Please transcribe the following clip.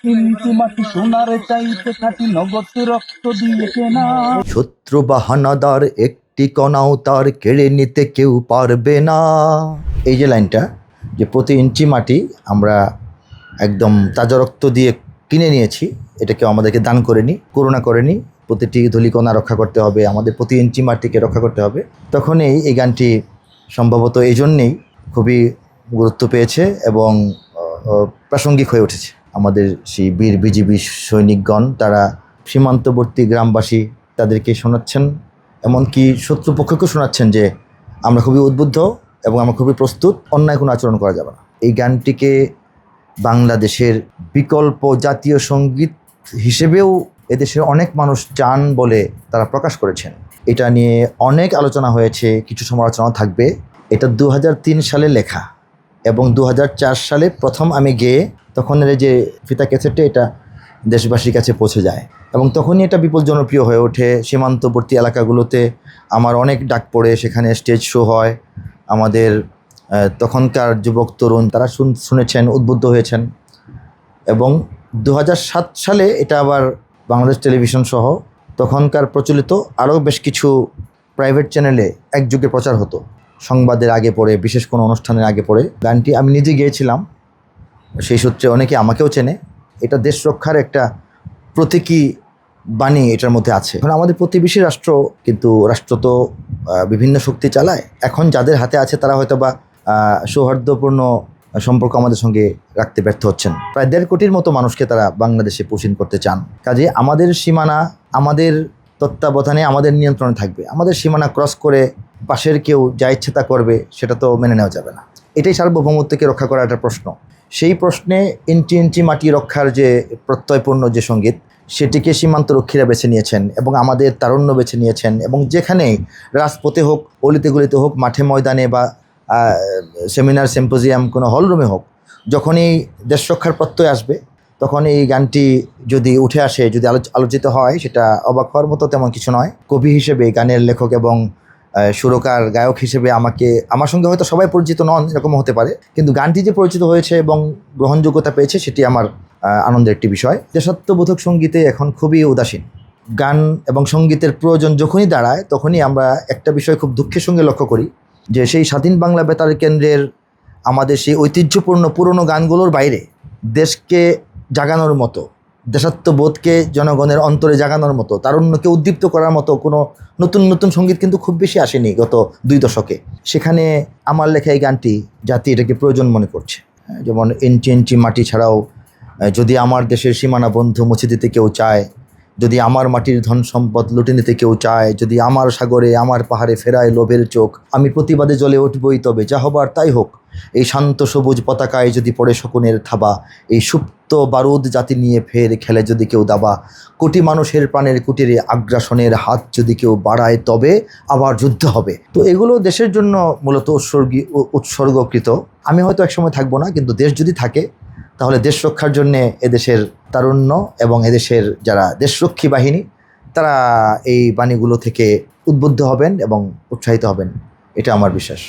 কিন্তু মাটি সোনার চাইতে খাঁটি নগদ রক্ত দিয়ে কেনা। শত্রু বাহানাদার একটি কণাও তার কেড়ে নিতে কেউ পারবে না। এই যে লাইনটা, যে প্রতি ইঞ্চি মাটি আমরা একদম তাজা রক্ত দিয়ে কিনে নিয়েছি, এটা কেউ আমাদেরকে দান করেনি, করুণা করেনি। প্রতিটি ধূলিকণা রক্ষা করতে হবে, আমাদের প্রতি ইঞ্চি মাটিকে রক্ষা করতে হবে। তখনই এই গানটি সম্ভবত এই জন্যেই খুবই গুরুত্ব পেয়েছে এবং প্রাসঙ্গিক হয়ে উঠেছে। আমাদের সেই বীর বিজিবি সৈনিকগণ তারা সীমান্তবর্তী গ্রামবাসী তাদেরকে শোনাচ্ছেন, এমনকি শত্রুপক্ষকেও শোনাচ্ছেন যে আমরা খুবই উদ্বুদ্ধ এবং আমরা খুবই প্রস্তুত, অন্যায় কোনো আচরণ করা যাবে না। এই গানটিকে বাংলাদেশের বিকল্প জাতীয় সঙ্গীত হিসেবেও এদেশের অনেক মানুষ চান বলে তারা প্রকাশ করেছেন। এটা নিয়ে অনেক আলোচনা হয়েছে, কিছু সমালোচনা থাকবে। এটা 2003 সালে লেখা এবং 2004 সালে প্রথম আমি গেয়ে তখন এর যে ফিতা ক্যাসেটে এটা দেশবাসীর কাছে পৌঁছে যায় এবং তখনই এটা বিপুল জনপ্রিয় হয়ে ওঠে। সীমান্তবর্তী এলাকাগুলোতে আমার অনেক ডাক পড়ে, সেখানে স্টেজ শো হয়। আমাদের তখনকার যুবক তরুণ তারা শুনেছেন, উদ্বুদ্ধ হয়েছেন এবং 2007 সালে এটা আবার বাংলাদেশ টেলিভিশন সহ তখনকার প্রচলিত আরও বেশ কিছু প্রাইভেট চ্যানেলে একযোগে প্রচার হতো, সংবাদের আগে পড়ে, বিশেষ কোনো অনুষ্ঠানের আগে পড়ে। গানটি আমি নিজে গেয়েছিলাম, সেই সূত্রে অনেকে আমাকেও চেনে। এটা দেশ রক্ষার একটা প্রতীকী বাণী এটার মধ্যে আছে। এখন আমাদের প্রতিবেশী রাষ্ট্র, কিন্তু রাষ্ট্র তো বিভিন্ন শক্তি চালায়। এখন যাদের হাতে আছে তারা হয়তো বা সৌহার্দ্যপূর্ণ সম্পর্ক আমাদের সঙ্গে রাখতে ব্যর্থ হচ্ছেন। প্রায় 1.5 কোটির মতো মানুষকে তারা বাংলাদেশে পোষণ করতে চান। কাজে আমাদের সীমানা আমাদের তত্ত্বাবধানে, আমাদের নিয়ন্ত্রণে থাকবে। আমাদের সীমানা ক্রস করে পাশের কেউ যা ইচ্ছে তা করবে, সেটা তো মেনে নেওয়া যাবে না। এটাই সার্বভৌমত্বকে রক্ষা করার একটা প্রশ্ন। সেই প্রশ্নে ইঞ্চি ইঞ্চি মাটি রক্ষার যে প্রত্যয়পূর্ণ যে সঙ্গীত, সেটিকে সীমান্তরক্ষীরা বেছে নিয়েছেন এবং আমাদের তারুণ্য বেছে নিয়েছেন। এবং যেখানেই রাজপথে হোক, অলিতে গলিতে হোক, মাঠে ময়দানে বা সেমিনার সিম্পোজিয়াম কোনো হলরুমে হোক, যখনই দেশ রক্ষার প্রত্যয় আসবে তখন এই গানটি যদি উঠে আসে, যদি আলোচিত হয়, সেটা অবাক হওয়ার মতো তেমন কিছু নয়। কবি হিসেবে, গানের লেখক এবং সুরকার গায়ক হিসেবে আমার সঙ্গে হয়তো সবাই পরিচিত নন, এরকমও হতে পারে, কিন্তু গানটি যে পরিচিত হয়েছে এবং গ্রহণযোগ্যতা পেয়েছে সেটি আমার আনন্দের একটি বিষয়। দেশাত্মবোধক সঙ্গীতে এখন খুবই উদাসীন। গান এবং সঙ্গীতের প্রয়োজন যখনই দাঁড়ায় তখনই আমরা একটা বিষয় খুব দুঃখের সঙ্গে লক্ষ্য করি, যে সেই স্বাধীন বাংলা বেতার কেন্দ্রের আমাদের সেই ঐতিহ্যপূর্ণ পুরনো গানগুলোর বাইরে দেশকে জাগানোর মতো, দেশাত্মবোধকে জনগণের অন্তরে জাগানোর মতো, তারুণ্যকে উদ্দীপ্ত করার মতো কোনো নতুন নতুন সঙ্গীত কিন্তু খুব বেশি আসেনি গত 2 দশকে। সেখানে আমার লেখা এই গানটি জাতি এটাকে প্রয়োজন মনে করছে। যেমন ইঞ্চি ইঞ্চি মাটি ছাড়াও যদি আমার দেশের সীমানা বন্ধু মুছে দিতে কেউ চায়, যদি আমার মাটির ধন সম্পদ লুটে নিতে কেউ চায়, যদি আমার সাগরে আমার পাহাড়ে ফেরায় লোভের চোখ, আমি প্রতিবাদে জ্বলে উঠবই, তবে যা হবার তাই হোক। এই শান্ত সবুজ পতাকায় যদি পড়ে শকুনের থাবা, এই সুপ্ত বারুদ জাতি নিয়ে ফের খেলে যদি কেউ দাবা, কোটি মানুষের প্রাণের কুটিরে আগ্রাসনের হাত যদি কেউ বাড়ায়, তবে আবার যুদ্ধ হবে। তো এগুলো দেশের জন্য মূলত উৎসর্গকৃত। আমি হয়তো একসময় থাকবো না, কিন্তু দেশ যদি থাকে তাহলে দেশ রক্ষার জন্যে এদেশের তারুণ্য এবং এদেশের যারা দেশরক্ষী বাহিনী, তারা এই বাণীগুলো থেকে উদ্বুদ্ধ হবেন এবং উৎসাহিত হবেন, এটা আমার বিশ্বাস।